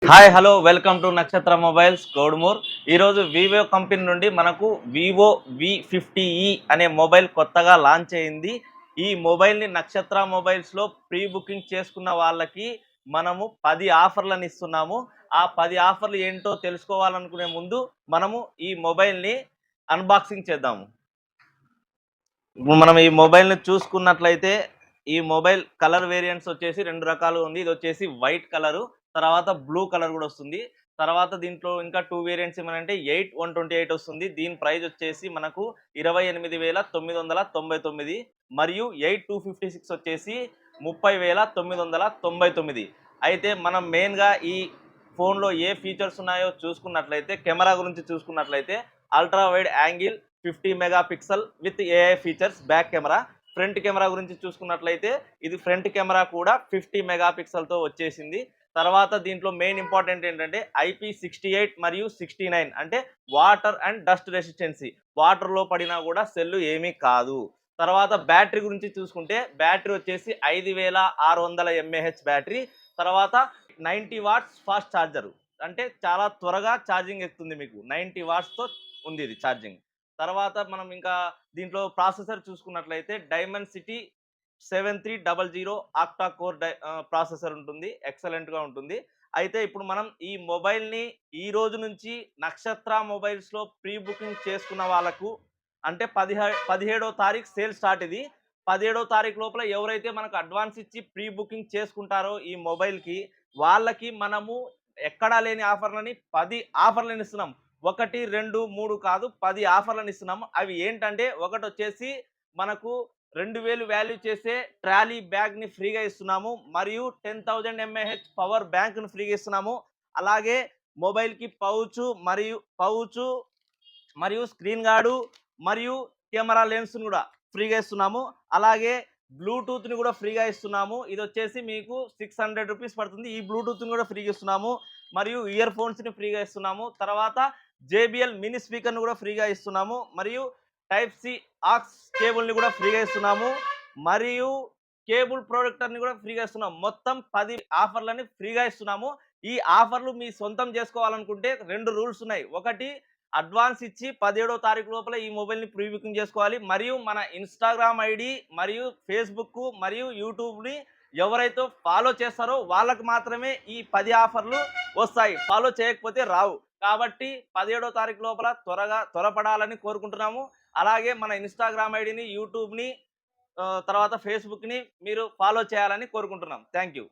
Hi hello welcome to నక్షత్ర mobiles Kodumur. ఈరోజు Vivo company నుండి మనకు వివో V50e అనే మొబైల్ కొత్తగా లాంచ్ అయింది. ఈ మొబైల్ని నక్షత్ర మొబైల్స్లో ప్రీ బుకింగ్ చేసుకున్న వాళ్ళకి మనము 10 ఆఫర్లను ఇస్తున్నాము. ఆ 10 ఆఫర్లు ఏంటో తెలుసుకోవాలనుకునే ముందు మనము ఈ మొబైల్ని అన్బాక్సింగ్ చేద్దాము. ఇప్పుడు మనం ఈ మొబైల్ని చూసుకున్నట్లయితే ఈ మొబైల్ కలర్ వేరియంట్స్ వచ్చేసి 2 రకాలు ఉంది. ఇది వచ్చేసి వైట్ కలరు, తర్వాత బ్లూ కలర్ కూడా వస్తుంది. తర్వాత దీంట్లో ఇంకా 2 వేరియంట్స్ ఏమనంటే 128 వస్తుంది. దీని ప్రైస్ వచ్చేసి మనకు 28,999 మరియు 256 వచ్చేసి 30,999. అయితే మనం మెయిన్గా ఈ ఫోన్లో ఏ ఫీచర్స్ ఉన్నాయో చూసుకున్నట్లయితే కెమెరా గురించి చూసుకున్నట్లయితే ultra wide angle 50 megapixel with AI features back camera. Front camera గురించి చూసుకున్నట్లయితే ఇది ఫ్రంట్ కెమెరా కూడా 50 మెగాపిక్సెల్తో వచ్చేసింది. తర్వాత దీంట్లో మెయిన్ ఇంపార్టెంట్ ఏంటంటే IP68 మరియు 69 అంటే వాటర్ అండ్ డస్ట్ రెసిస్టెన్సీ. వాటర్లో పడినా కూడా సెల్లు ఏమీ కాదు. తర్వాత బ్యాటరీ గురించి చూసుకుంటే బ్యాటరీ వచ్చేసి 5600 mAh బ్యాటరీ. తర్వాత 90 వాట్స్ ఫాస్ట్ ఛార్జరు, అంటే చాలా త్వరగా ఛార్జింగ్ ఎక్కుతుంది. మీకు 90 వాట్స్తో ఉంది ఇది ఛార్జింగ్. తర్వాత మనం ఇంకా దీంట్లో ప్రాసెసర్ చూసుకున్నట్లయితే diamond city 7300 octa core processor ఉంటుంది. ఎక్సలెంట్గా ఉంటుంది. అయితే ఇప్పుడు మనం ఈ మొబైల్ని ఈ రోజు నుంచి నక్షత్ర మొబైల్స్లో ప్రీ బుకింగ్ చేసుకున్న వాళ్ళకు అంటే 17వ తారీఖు సేల్ స్టార్ట్. ఇది 17వ తారీఖు లోపల ఎవరైతే మనకు అడ్వాన్స్ ఇచ్చి ప్రీ బుకింగ్ చేసుకుంటారో ఈ మొబైల్కి వాళ్ళకి మనము ఎక్కడా లేని ఆఫర్లని 10 ఆఫర్లను ఇస్తున్నాం. 1, 2, 3 కాదు, 10 ఆఫర్లను ఇస్తున్నాము. అవి ఏంటంటే ఒకటి వచ్చేసి మనకు 2000 వాల్యూ చేసే ట్రాలీ బ్యాగ్ని ఫ్రీగా ఇస్తున్నాము. మరియు 10,000 mAh పవర్ బ్యాంక్ను ఫ్రీగా ఇస్తున్నాము. అలాగే మొబైల్కి మరియు స్క్రీన్ గార్డు మరియు కెమెరా లెన్స్ను కూడా ఫ్రీగా ఇస్తున్నాము. అలాగే బ్లూటూత్ని కూడా ఫ్రీగా ఇస్తున్నాము. ఇది వచ్చేసి మీకు 600 రూపీస్ పడుతుంది. ఈ బ్లూటూత్ని కూడా ఫ్రీగా ఇస్తున్నాము. మరియు ఇయర్ ఫోన్స్ని ఫ్రీగా ఇస్తున్నాము. తర్వాత JBL మినీ స్పీకర్ని కూడా ఫ్రీగా ఇస్తున్నాము. మరియు టైప్ సి ఆక్స్ కేబుల్ని కూడా ఫ్రీగా ఇస్తున్నాము. మరియు కేబుల్ ప్రొడక్టర్ని కూడా ఫ్రీగా ఇస్తున్నాము. మొత్తం 10 ఆఫర్లని ఫ్రీగా ఇస్తున్నాము. ఈ ఆఫర్లు మీ సొంతం చేసుకోవాలనుకుంటే 2 రూల్స్ ఉన్నాయి. ఒకటి, అడ్వాన్స్ ఇచ్చి 17వ తారీఖు లోపల ఈ మొబైల్ని ప్రీ బుకింగ్ చేసుకోవాలి. మరియు మన ఇన్స్టాగ్రామ్ ఐడి మరియు ఫేస్బుక్ మరియు యూట్యూబ్ని ఎవరైతే ఫాలో చేస్తారో వాళ్ళకు మాత్రమే ఈ 10 ఆఫర్లు వస్తాయి. ఫాలో చేయకపోతే రావు. కాబట్టి 17వ తారీఖు లోపల త్వరపడాలని కోరుకుంటున్నాము. అలాగే మన ఇన్స్టాగ్రామ్ ఐడిని, యూట్యూబ్ని, తర్వాత ఫేస్బుక్ని మీరు ఫాలో చేయాలని కోరుకుంటున్నాం. Thank you.